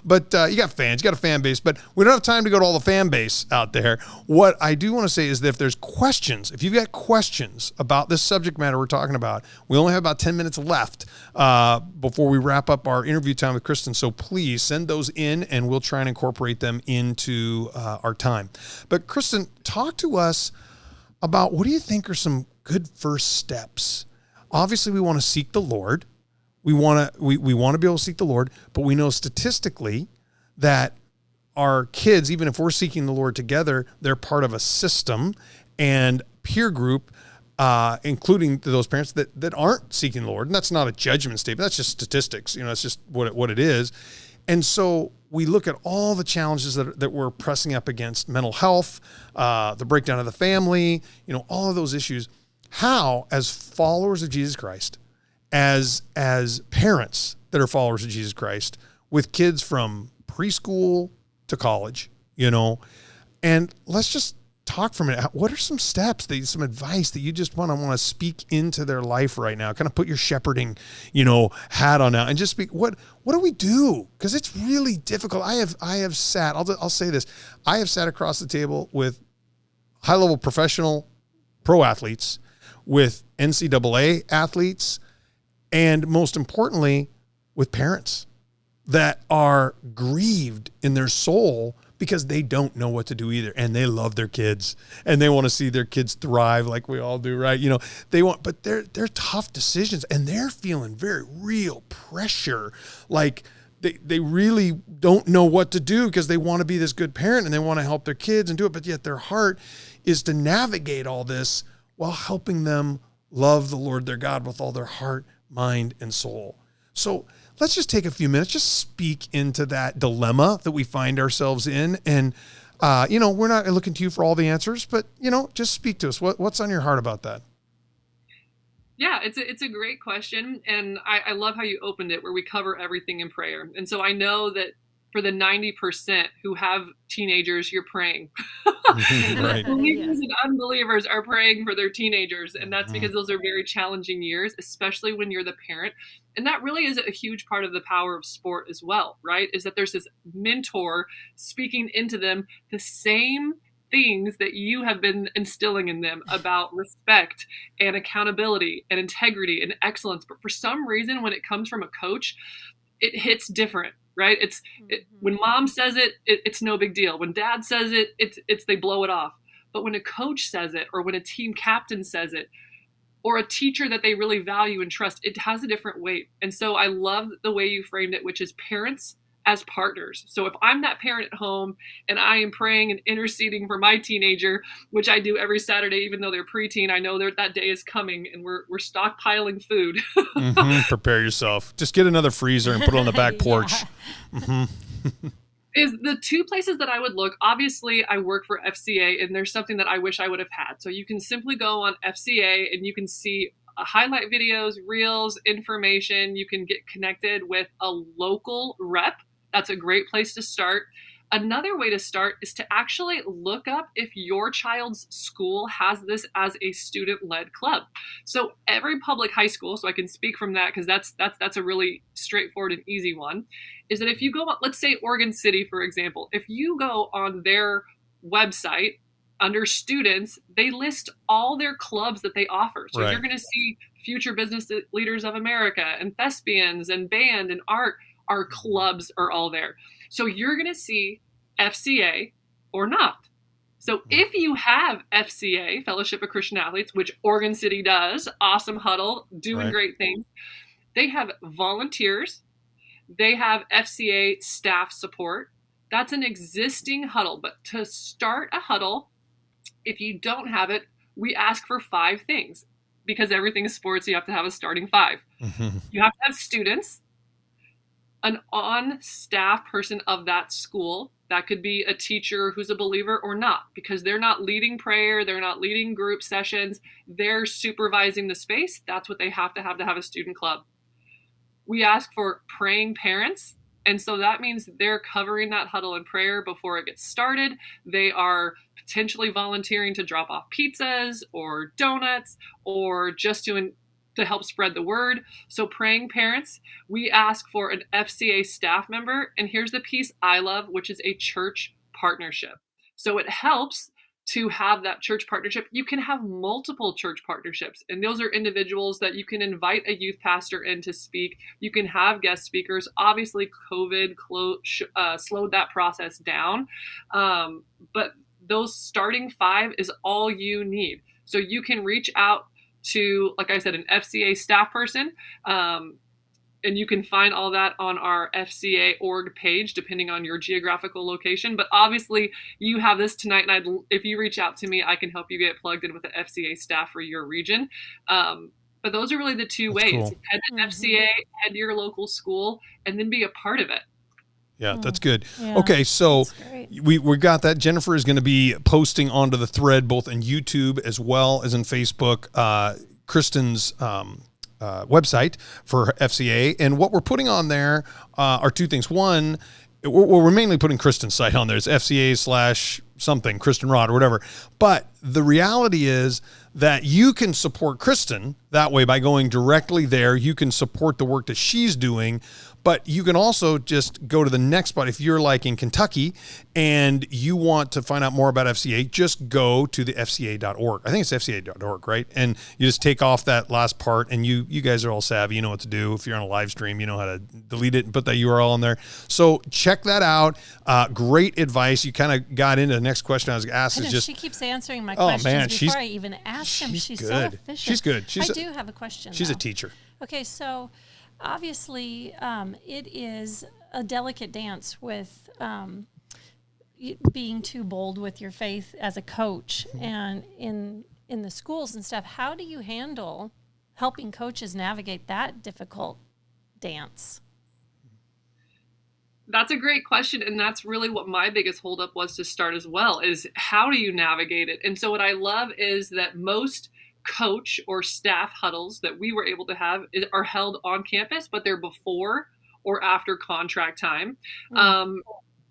But you got fans, you got a fan base, but we don't have time to go to all the fan base out there. What I do want to say is that if there's questions, if you've got questions about this subject matter we're talking about, we only have about 10 minutes left before we wrap up our interview time with Kristen. So please send those in and we'll try and incorporate them into our time. But Kristen, talk to us about what do you think are some good first steps? Obviously, we want to seek the Lord. We want to be able to seek the Lord, but we know statistically that our kids, even if we're seeking the Lord together, they're part of a system and peer group, including those parents that aren't seeking the Lord. And that's not a judgment statement. That's just statistics. It's just what it is. And so we look at all the challenges that we're pressing up against: mental health, the breakdown of the family, all of those issues. How, as followers of Jesus Christ, as parents that are followers of Jesus Christ, with kids from preschool to college, and let's just talk for a minute. What are some steps, some advice that you just want to speak into their life right now? Kind of put your shepherding, hat on now and just speak. What do we do? Because it's really difficult. I have sat. I'll say this. I have sat across the table with high-level professional pro athletes, with NCAA athletes, and most importantly, with parents that are grieved in their soul because they don't know what to do either. And they love their kids and they want to see their kids thrive like we all do, right? But they're tough decisions and they're feeling very real pressure. Like they really don't know what to do because they want to be this good parent and they want to help their kids and do it. But yet their heart is to navigate all this while helping them love the Lord their God with all their heart, mind, and soul. So let's just take a few minutes, just speak into that dilemma that we find ourselves in. And, we're not looking to you for all the answers, but, just speak to us. What's on your heart about that? Yeah, it's a great question. And I love how you opened it, where we cover everything in prayer. And so I know that for the 90% who have teenagers, you're praying. Right. Believers and unbelievers are praying for their teenagers. And that's because those are very challenging years, especially when you're the parent. And that really is a huge part of the power of sport as well, right? Is that there's this mentor speaking into them the same things that you have been instilling in them about respect and accountability and integrity and excellence. But for some reason, when it comes from a coach, it hits different. Right? When mom says it's no big deal. When dad says it's they blow it off. But when a coach says it, or when a team captain says it, or a teacher that they really value and trust, it has a different weight. And so I love the way you framed it, which is parents as partners. So if I'm that parent at home and I am praying and interceding for my teenager, which I do every Saturday, even though they're preteen, I know that day is coming and we're stockpiling food. Prepare yourself. Just get another freezer and put it on the back porch. Is the two places that I would look. Obviously, I work for FCA and there's something that I wish I would have had. So you can simply go on FCA and you can see highlight videos, reels, information. You can get connected with a local rep. That's a great place to start. Another way to start is to actually look up if your child's school has this as a student-led club. So every public high school, so I can speak from that because that's a really straightforward and easy one, is that if you go on, let's say Oregon City, for example, if you go on their website under students, they list all their clubs that they offer. So you're going to see Future Business Leaders of America and Thespians and Band and Art. Our clubs are all there. So you're going to see FCA or not. So if you have FCA, Fellowship of Christian Athletes, which Oregon City does, awesome huddle, doing great things, they have volunteers. They have FCA staff support. That's an existing huddle. But to start a huddle, if you don't have it, we ask for 5 things. Because everything is sports, you have to have a starting 5. You have to have students, an on-staff person of that school. That could be a teacher who's a believer or not, because they're not leading prayer, they're not leading group sessions, they're supervising the space. That's what they have to have a student club. We ask for praying parents And so that means they're covering that huddle in prayer before it gets started. They are potentially volunteering to drop off pizzas or donuts or just to help spread the word. So praying parents, we ask for an FCA staff member. And here's the piece I love, which is a church partnership. So it helps to have that church partnership. You can have multiple church partnerships, and those are individuals that you can invite a youth pastor in to speak. You can have guest speakers. Obviously, COVID slowed that process down, but those starting 5 is all you need. So you can reach out to, like I said, an FCA staff person, and you can find all that on our FCA org page, depending on your geographical location. But obviously, you have this tonight, and if you reach out to me, I can help you get plugged in with the FCA staff for your region. But those are really the two ways. Cool. Head to FCA, head to your local school, and then be a part of it. Yeah, that's good. Yeah, okay, so we got that. Jennifer is going to be posting onto the thread both on YouTube as well as in Facebook, Kristen's website for FCA. And what we're putting on there are two things. One, we're mainly putting Kristen's site on there. It's FCA/something, Kristen Rott or whatever. But the reality is that you can support Kristen that way by going directly there. You can support the work that she's doing, but you can also just go to the next spot. If you're like in Kentucky and you want to find out more about FCA, just go to the fca.org. I think it's fca.org, right? And you just take off that last part, and you guys are all savvy. You know what to do. If you're on a live stream, you know how to delete it and put that URL in there. So check that out. Great advice. You kind of got into the next question I was asked. Is just she keeps answering my questions before I even ask them. She's good. so efficient. She's good. I do have a question. She's though. a teacher. Okay, so obviously it is a delicate dance with being too bold with your faith as a coach and in the schools and stuff. How do you handle helping coaches navigate that difficult dance? That's a great question. And that's really what my biggest holdup was to start as well, is how do you navigate it? And so what I love is that most coach or staff huddles that we were able to have are held on campus, but they're before or after contract time.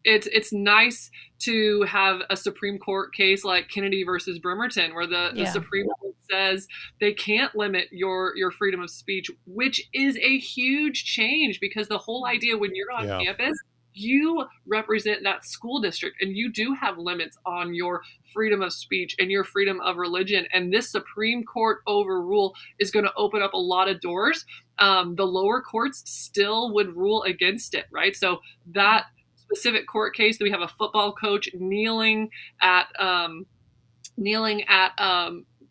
It's nice to have a Supreme Court case like Kennedy versus Bremerton, where the Supreme Court says they can't limit your freedom of speech, which is a huge change, because the whole idea when you're on campus, you represent that school district, and you do have limits on your freedom of speech and your freedom of religion. And this Supreme Court overrule is going to open up a lot of doors. The lower courts still would rule against it, right? So that specific court case, we have a football coach kneeling at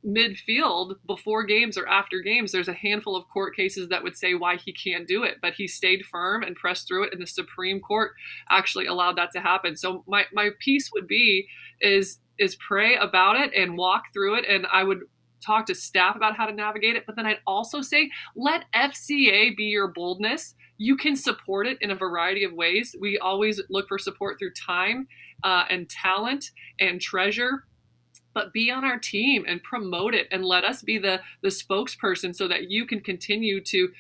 midfield before games or after games. There's a handful of court cases that would say why he can't do it, but he stayed firm and pressed through it, and the Supreme Court actually allowed that to happen. So my piece would be is pray about it and walk through it, and I would talk to staff about how to navigate it. But then I'd also say, let FCA be your boldness. You can support it in a variety of ways. We always look for support through time and talent and treasure. But be on our team and promote it, and let us be the spokesperson so that you can continue to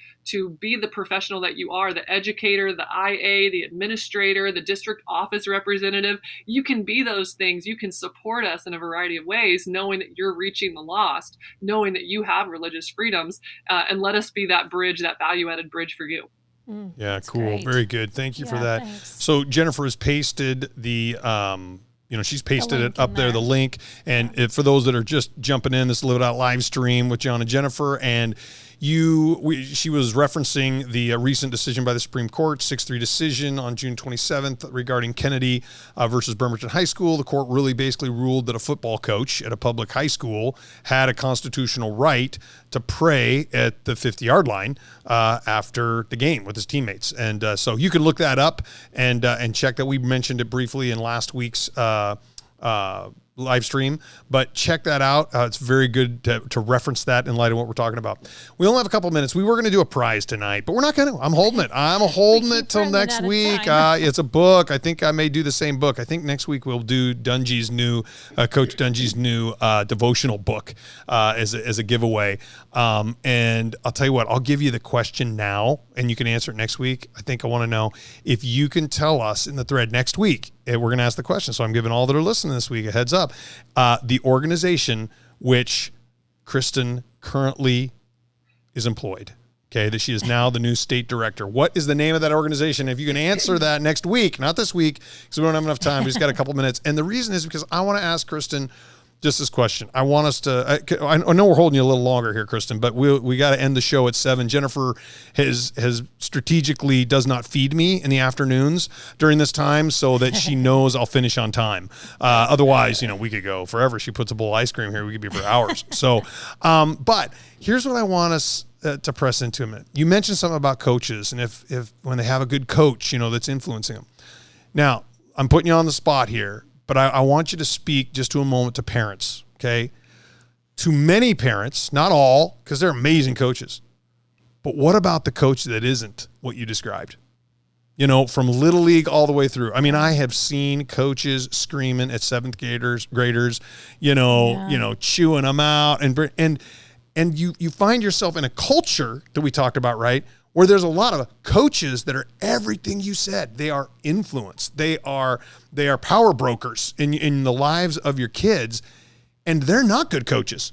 be the professional that you are, the educator, the IA, the administrator, the district office representative. You can be those things. You can support us in a variety of ways, knowing that you're reaching the lost, knowing that you have religious freedoms, and let us be that bridge, that value-added bridge for you. Yeah, cool. Great. Very good. Thank you for that. Thanks. So Jennifer has pasted the she's pasted it up there, the link. And for those that are just jumping in, this is Live It Out live stream with John and Jennifer. And she was referencing the recent decision by the Supreme Court, 6-3 decision on June 27th regarding Kennedy versus Bremerton High School. The court really basically ruled that a football coach at a public high school had a constitutional right to pray at the 50-yard line after the game with his teammates. And so you can look that up and check that. We mentioned it briefly in last week's live stream, but check that out. It's very good to reference that in light of what we're talking about. We only have a couple minutes. We were going to do a prize tonight, but we're not going to. I'm holding it. I'm holding it till next week. It's a book. I think I may do the same book. I think next week we'll do Dungy's new, Coach Dungy's new devotional book as a giveaway. And I'll tell you what, I'll give you the question now, and you can answer it next week. I think I want to know if you can tell us in the thread next week. We're going to ask the question. So I'm giving all that are listening this week a heads up. The organization which Kristen currently is employed, okay, that she is now the new state director. What is the name of that organization? If you can answer that next week, not this week, because we don't have enough time. We just got a couple minutes. And the reason is because I want to ask Kristen just this question. I want us to, I know we're holding you a little longer here, Kristen, but we got to end the show at 7. Jennifer has strategically does not feed me in the afternoons during this time so that she knows I'll finish on time. Otherwise, we could go forever. She puts a bowl of ice cream here. We could be for hours. So, but here's what I want us to press into a minute. You mentioned something about coaches and if when they have a good coach, that's influencing them. Now, I'm putting you on the spot here. But I want you to speak just to a moment to parents, okay? To many parents, not all, because they're amazing coaches. But what about the coach that isn't what you described? From Little League all the way through. I mean, I have seen coaches screaming at 7th graders, chewing them out. And you find yourself in a culture that we talked about, right? Where there's a lot of coaches that are everything you said. They are influence. They are power brokers in the lives of your kids, and they're not good coaches.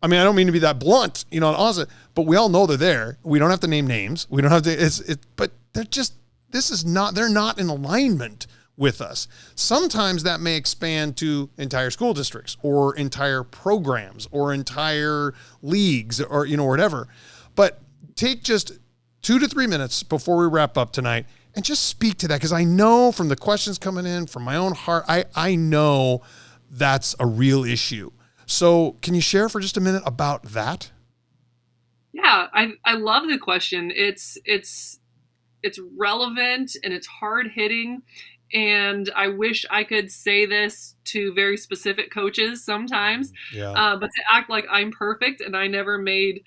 I mean, I don't mean to be that blunt, but we all know they're there. We don't have to name names. We don't have to. But they're just. They're not in alignment with us. Sometimes that may expand to entire school districts or entire programs or entire leagues or whatever. But take just 2 to 3 minutes before we wrap up tonight and just speak to that, because I know from the questions coming in from my own heart, I know that's a real issue. So can you share for just a minute about that? Yeah, I love the question. It's relevant and it's hard hitting. And I wish I could say this to very specific coaches sometimes, but to act like I'm perfect and I never made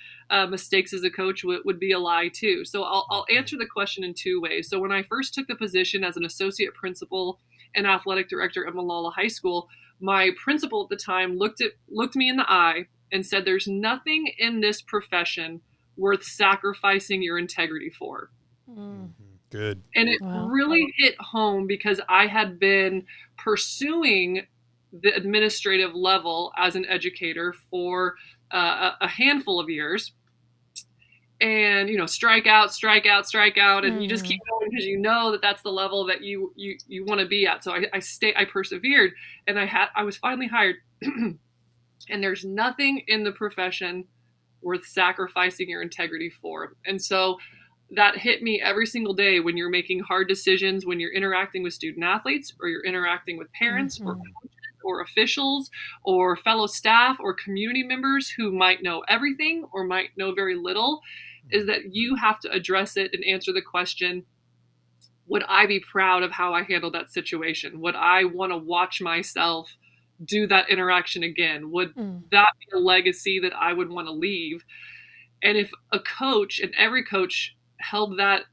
mistakes as a coach would be a lie too. So I'll answer the question in 2 ways. So when I first took the position as an associate principal and athletic director at Malala High School, my principal at the time looked me in the eye and said, "There's nothing in this profession worth sacrificing your integrity for." Mm. Good. And it really hit home because I had been pursuing the administrative level as an educator for a handful of years. And, strike out. And you just keep going because that's the level that you want to be at. So I persevered, and I was finally hired. And there's nothing in the profession worth sacrificing your integrity for. And so that hit me every single day when you're making hard decisions, when you're interacting with student athletes or you're interacting with parents or coaches or officials or fellow staff or community members who might know everything or might know very little, is that you have to address it and answer the question, would I be proud of how I handled that situation? Would I want to watch myself do that interaction again? Would that be a legacy that I would want to leave? And if a coach, and every coach held that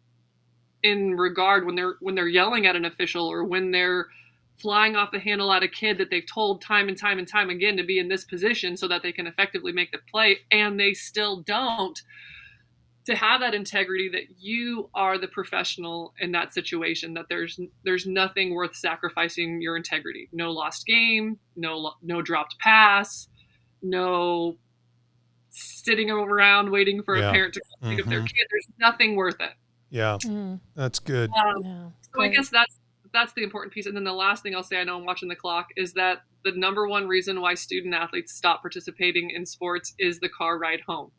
in regard when they're yelling at an official or when they're flying off the handle at a kid that they've told time and time and time again to be in this position so that they can effectively make the play, and they still don't, to have that integrity that you are the professional in that situation, that there's nothing worth sacrificing your integrity. No lost game, no dropped pass, no sitting around waiting for a parent to pick up their kid. There's nothing worth it. Yeah, that's good. So I guess that's the important piece. And then the last thing I'll say, I know I'm watching the clock, is that the number one reason why student athletes stop participating in sports is the car ride home.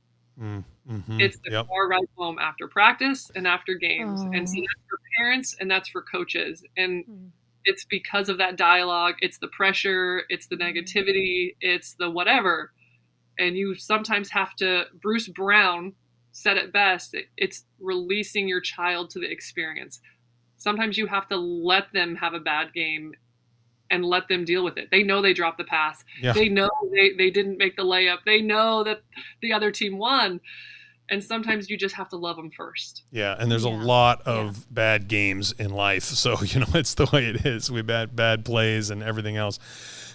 It's the car ride home after practice and after games. And so that's for parents and that's for coaches. And it's because of that dialogue. It's the pressure. It's the negativity. It's the whatever. And you sometimes have to, Bruce Brown said it best, it's releasing your child to the experience. Sometimes you have to let them have a bad game and let them deal with it. They know they dropped the pass. Yeah. They know they didn't make the layup. They know that the other team won. And sometimes you just have to love them first. Yeah, and there's a lot of bad games in life. So, it's the way it is. We bad plays and everything else.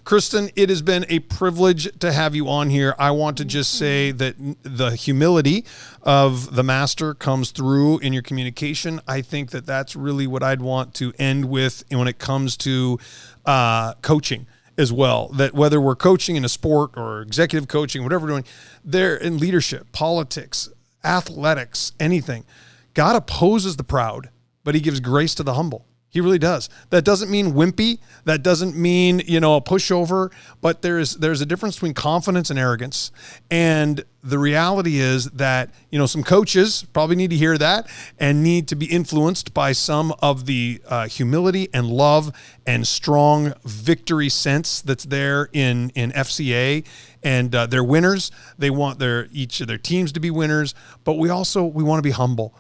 Kristen, it has been a privilege to have you on here. I want to just say that the humility of the master comes through in your communication. I think that that's really what I'd want to end with when it comes to coaching as well, that whether we're coaching in a sport or executive coaching, whatever we're doing, they're in leadership, politics, athletics, anything. God opposes the proud, but he gives grace to the humble. He really does. That doesn't mean wimpy. That doesn't mean, a pushover, but there's a difference between confidence and arrogance. And the reality is that, some coaches probably need to hear that and need to be influenced by some of the humility and love and strong victory sense that's there in FCA. And they're winners. They want each of their teams to be winners, but we want to be humble.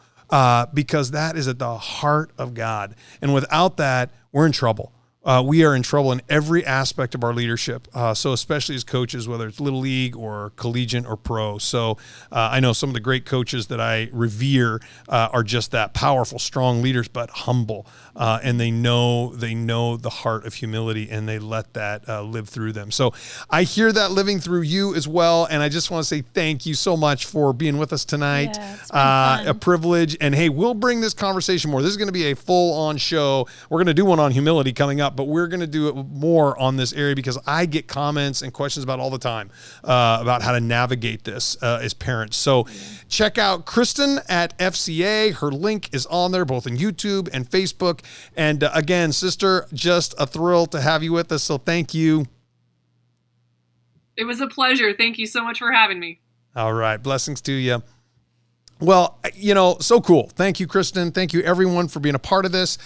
Because that is at the heart of God. And without that, we're in trouble. We are in trouble in every aspect of our leadership. So especially as coaches, whether it's little league or collegiate or pro. So I know some of the great coaches that I revere are just that powerful, strong leaders, but humble. And they know the heart of humility, and they let that live through them. So I hear that living through you as well. And I just want to say thank you so much for being with us tonight. Yeah, it's been fun. A privilege. And hey, we'll bring this conversation more. This is going to be a full-on show. We're going to do one on humility coming up, but we're going to do it more on this area because I get comments and questions about all the time about how to navigate this as parents. So check out Kristen at FCA. Her link is on there, both on YouTube and Facebook. And again, sister, just a thrill to have you with us. So thank you. It was a pleasure. Thank you so much for having me. All right. Blessings to you. Well, so cool. Thank you, Kristen. Thank you, everyone, for being a part of this.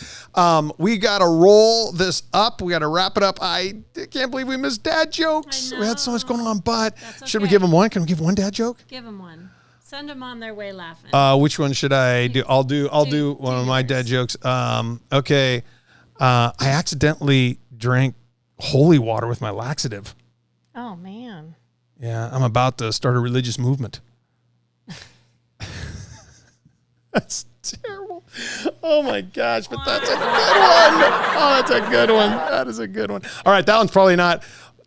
We got to roll this up. We got to wrap it up. I can't believe we missed dad jokes. We had so much going on, but should we give them one? Can we give one dad joke? Give them one. Send them on their way laughing. Which one should I do? I'll do one of my dad jokes. Okay. I accidentally drank holy water with my laxative. Oh, man. Yeah, I'm about to start a religious movement. That's terrible. Oh my gosh, but that's a good one. Oh, that's a good one. That is a good one. All right, that one's probably not,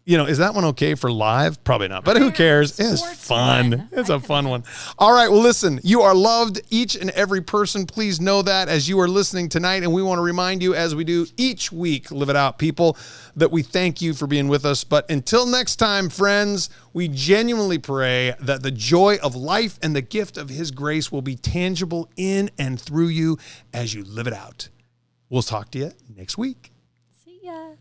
is that one okay for live? Probably not, but who cares? It's fun. It's a fun one. All right, well, listen, you are loved, each and every person. Please know that as you are listening tonight, and we want to remind you, as we do each week, Live It Out, people, that we thank you for being with us. But until next time, friends, we genuinely pray that the joy of life and the gift of his grace will be tangible in and through you as you live it out. We'll talk to you next week. See ya.